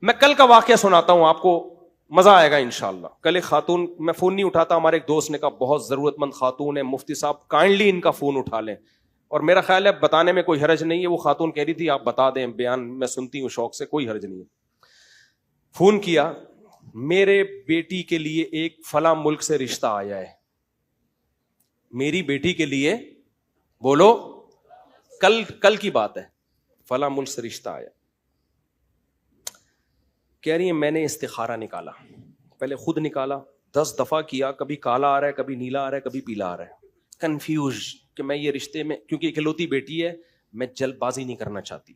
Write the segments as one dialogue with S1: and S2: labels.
S1: میں کل کا واقعہ سناتا ہوں آپ کو, مزہ آئے گا انشاءاللہ. کل ایک خاتون, میں فون نہیں اٹھاتا, ہمارے ایک دوست نے کہا بہت ضرورت مند خاتون ہے, مفتی صاحب کائنڈلی ان کا فون اٹھا لیں. اور میرا خیال ہے بتانے میں کوئی حرج نہیں ہے, وہ خاتون کہہ رہی تھی آپ بتا دیں, بیان میں سنتی ہوں شوق سے, کوئی حرج نہیں ہے. فون کیا, میرے بیٹی کے لیے ایک فلاں ملک سے رشتہ آیا ہے, میری بیٹی کے لیے, بولو, کل کی بات ہے, فلاں ملک سے رشتہ آیا. کہہ رہی ہے میں نے استخارہ نکالا, پہلے خود نکالا, 10 دفعہ کیا, کبھی کالا آ رہا ہے, کبھی نیلا آ رہا ہے, کبھی پیلا آ رہا ہے, کنفیوز کہ میں یہ رشتے میں, کیونکہ اکلوتی بیٹی ہے, میں جلد بازی نہیں کرنا چاہتی.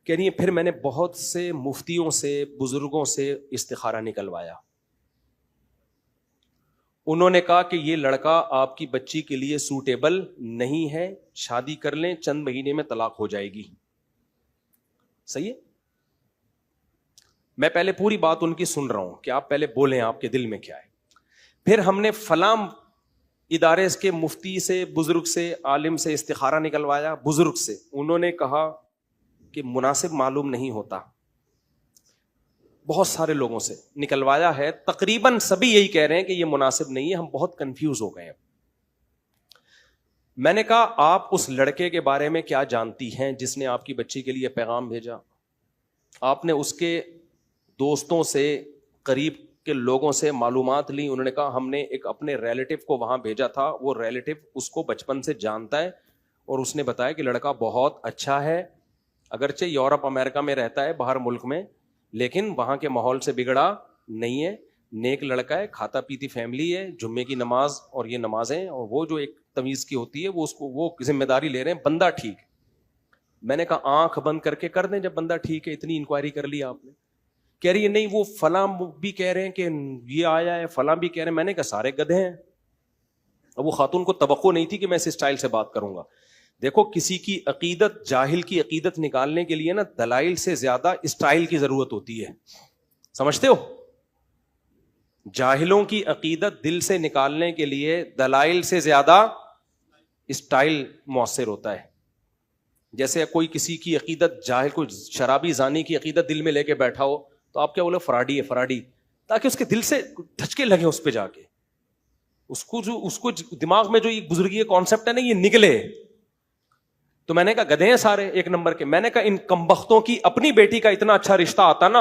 S1: کہہ رہی ہے پھر میں نے بہت سے مفتیوں سے, بزرگوں سے استخارہ نکلوایا, انہوں نے کہا کہ یہ لڑکا آپ کی بچی کے لیے سوٹیبل نہیں ہے, شادی کر لیں, چند مہینے میں طلاق ہو جائے گی. صحیح ہے, میں پہلے پوری بات ان کی سن رہا ہوں کہ آپ پہلے بولیں آپ کے دل میں کیا ہے. پھر ہم نے فلاں ادارے کے مفتی سے, بزرگ سے, عالم سے استخارہ نکلوایا, بزرگ سے, انہوں نے کہا کہ مناسب معلوم نہیں ہوتا. بہت سارے لوگوں سے نکلوایا ہے, تقریباً سبھی یہی کہہ رہے ہیں کہ یہ مناسب نہیں ہے, ہم بہت کنفیوز ہو گئے ہیں. میں نے کہا آپ اس لڑکے کے بارے میں کیا جانتی ہیں جس نے آپ کی بچی کے لیے پیغام بھیجا؟ آپ نے اس کے دوستوں سے, قریب کے لوگوں سے معلومات لی. انہوں نے کہا ہم نے ایک اپنے ریلیٹو کو وہاں بھیجا تھا, وہ ریلیٹو اس کو بچپن سے جانتا ہے, اور اس نے بتایا کہ لڑکا بہت اچھا ہے, اگرچہ یورپ امریکہ میں رہتا ہے, باہر ملک میں, لیکن وہاں کے ماحول سے بگڑا نہیں ہے, نیک لڑکا ہے, کھاتا پیتی فیملی ہے, جمعے کی نماز اور یہ نمازیں, اور وہ جو ایک تمیز کی ہوتی ہے وہ اس کو, وہ ذمہ داری لے رہے ہیں, بندہ ٹھیک ہے. میں نے کہا آنکھ بند کر کے کر دیں جب بندہ ٹھیک ہے, اتنی انکوائری کر لی آپ نے. کہہ رہی ہے نہیں وہ فلاں بھی کہہ رہے ہیں کہ یہ آیا ہے, فلاں بھی کہہ رہے ہیں. میں نے کہا سارے گدھے ہیں. اب وہ خاتون کو توقع نہیں تھی کہ میں اس اسٹائل سے بات کروں گا. دیکھو کسی کی عقیدت, جاہل کی عقیدت نکالنے کے لیے نا دلائل سے زیادہ اسٹائل کی ضرورت ہوتی ہے, سمجھتے ہو؟ جاہلوں کی عقیدت دل سے نکالنے کے لیے دلائل سے زیادہ اسٹائل مؤثر ہوتا ہے. جیسے کوئی کسی کی عقیدت, جاہل کوئی شرابی زانی کی عقیدت دل میں لے کے بیٹھا ہو تو آپ کیا بولے فراڈی ہے, فراڈی, تاکہ اس کے دل سے دھچکے لگے اس پہ جا کے, اس کو دماغ میں جو یہ بزرگی کا کانسیپٹ ہے نا یہ نکلے. تو میں نے کہا گدھے ہیں سارے ایک نمبر کے. میں نے کہا ان کمبختوں کی اپنی بیٹی کا اتنا اچھا رشتہ آتا نا,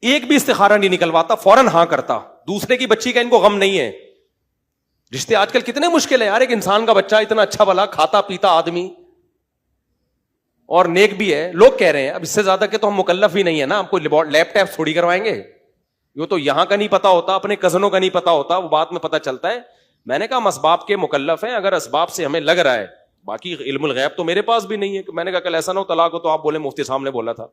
S1: ایک بھی استخارہ نہیں نکلواتا, فوراً ہاں کرتا. دوسرے کی بچی کا ان کو غم نہیں ہے. رشتے آج کل کتنے مشکل ہے یار, ایک انسان کا بچہ اتنا اچھا بھلا کھاتا پیتا آدمی اور نیک بھی ہے, لوگ کہہ رہے ہیں. اب اس سے زیادہ کہ تو ہم مکلف ہی نہیں ہے نا, ہم کوئی لیپ ٹاپ تھوڑی کروائیں گے. یہ تو یہاں کا نہیں پتا ہوتا, اپنے کزنوں کا نہیں پتا ہوتا, وہ بات میں پتا چلتا ہے. میں نے کہا ہم اسباب کے مکلف ہیں, اگر اسباب سے ہمیں لگ رہا ہے, باقی علم الغیب تو میرے پاس بھی نہیں ہے. میں نے کہا کل ایسا نہ ہو طلاق ہو تو آپ بولے مفتی صاحب نے بولا تھا,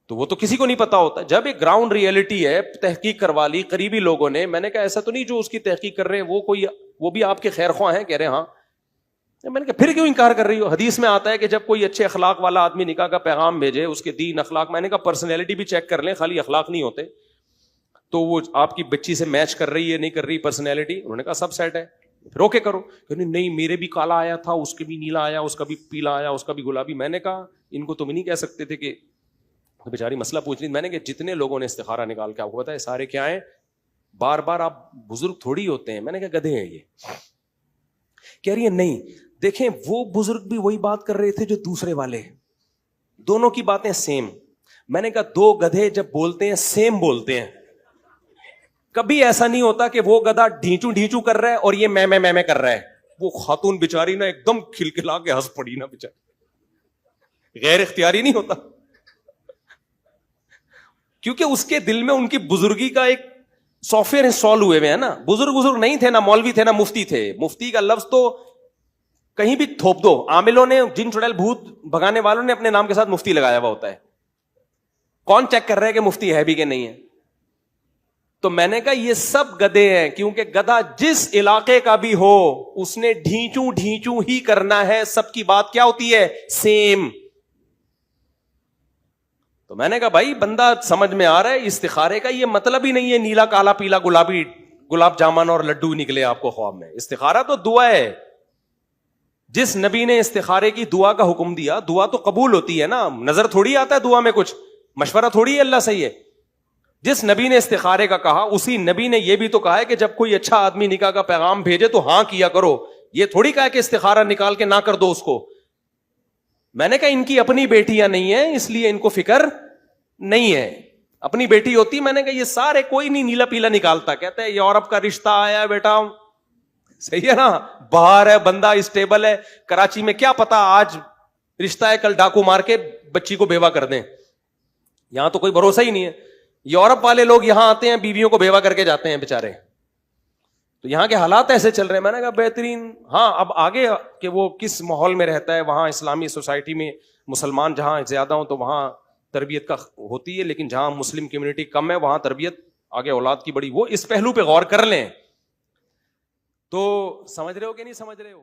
S1: تو وہ تو کسی کو نہیں پتا ہوتا. جب ایک گراؤنڈ ریئلٹی ہے, تحقیق کروا لی قریبی لوگوں نے. میں نے کہا ایسا تو نہیں جو اس کی تحقیق کر رہے ہیں وہ بھی آپ کے خیر خواہ ہیں, کہہ رہے ہیں ہاں. میں نے کہا پھر کیوں انکار کر رہی ہو؟ حدیث میں آتا ہے کہ جب کوئی اچھے اخلاق والا آدمی نکاح کا پیغام بھیجے, اس کے دین اخلاق, میں نے کہا پرسنالٹی بھی چیک کر لیں, خالی اخلاق نہیں ہوتے. تو وہ آپ کی بچی سے میچ کر رہی ہے نہیں کر رہی پرسنالٹی, انہوں نے کہا سب سیٹ ہے, روکے کرو. نہیں میرے بھی کالا آیا تھا, اس کے بھی نیلا آیا, اس کا بھی پیلا آیا, اس کا بھی گلابی. میں نے کہا ان کو تم نہیں کہہ سکتے تھے کہ بیچاری مسئلہ پوچھ رہی. میں نے کہا جتنے لوگوں نے استخارہ نکال کے آپ کو پتا ہے سارے کیا ہیں, بار بار آپ بزرگ تھوڑی ہوتے ہیں. میں نے کہا گدھے ہیں یہ. کہہ رہی ہے نہیں دیکھیں وہ بزرگ بھی وہی بات کر رہے تھے جو دوسرے والے, دونوں کی باتیں سیم. میں نے کہا دو گدھے جب بولتے ہیں سیم بولتے ہیں, کبھی ایسا نہیں ہوتا کہ وہ گدھا ڈھینچو ڈھینچو کر رہا ہے اور یہ میں کر رہا ہے. وہ خاتون بیچاری نا ایک دم کھلکھلا کے ہنس پڑی نا بیچاری, غیر اختیاری نہیں ہوتا, کیونکہ اس کے دل میں ان کی بزرگی کا ایک سافٹ ویئر انسٹال ہوئے ہیں نا. بزرگ نہیں تھے, نہ مولوی تھے, نہ مفتی تھے. مفتی کا لفظ تو کہیں بھی تھوپ دو, عاملوں نے, جن چڑیل بھوت بھگانے والوں نے اپنے نام کے ساتھ مفتی لگایا ہوا ہوتا ہے. کون چیک کر رہا ہے کہ مفتی ہے بھی کہ نہیں ہے؟ تو میں نے کہا یہ سب گدھے ہیں, کیونکہ گدھا جس علاقے کا بھی ہو اس نے ڈھینچو ڈھینچو ہی کرنا ہے. سب کی بات کیا ہوتی ہے, سیم. تو میں نے کہا بھائی بندہ سمجھ میں آ رہا ہے, استخارے کا یہ مطلب ہی نہیں ہے نیلا کالا پیلا گلابی, گلاب جامن اور لڈو نکلے آپ کو خواب میں. استخارہ تو دعا ہے. جس نبی نے استخارے کی دعا کا حکم دیا, دعا تو قبول ہوتی ہے نا, نظر تھوڑی آتا ہے دعا میں کچھ. مشورہ تھوڑی ہے اللہ صحیح ہے. جس نبی نے استخارے کا کہا اسی نبی نے یہ بھی تو کہا ہے کہ جب کوئی اچھا آدمی نکاح کا پیغام بھیجے تو ہاں کیا کرو. یہ تھوڑی کہا کہ استخارہ نکال کے نہ کر دو اس کو. میں نے کہا ان کی اپنی بیٹیاں نہیں ہیں اس لیے ان کو فکر نہیں ہے. اپنی بیٹی ہوتی, میں نے کہا یہ سارے کوئی نہیں نیلا پیلا نکالتا. کہتے ہیں یورپ کا رشتہ آیا بیٹا, صحیح ہے نا, باہر ہے بندہ, اسٹیبل ہے. کراچی میں کیا پتا آج رشتہ ہے کل ڈاکو مار کے بچی کو بیوہ کر دیں. یہاں تو کوئی بھروسہ ہی نہیں ہے. یورپ والے لوگ یہاں آتے ہیں بیویوں کو بیوہ کر کے جاتے ہیں بیچارے. تو یہاں کے حالات ایسے چل رہے ہیں. میں نے کہا بہترین, ہاں اب آگے کہ وہ کس ماحول میں رہتا ہے, وہاں اسلامی سوسائٹی میں مسلمان جہاں زیادہ ہوں تو وہاں تربیت کا ہوتی ہے, لیکن جہاں مسلم کمیونٹی کم ہے وہاں تربیت آگے اولاد کی بڑی, وہ اس پہلو پہ غور کر لیں. تو سمجھ رہے ہو کہ نہیں سمجھ رہے ہو؟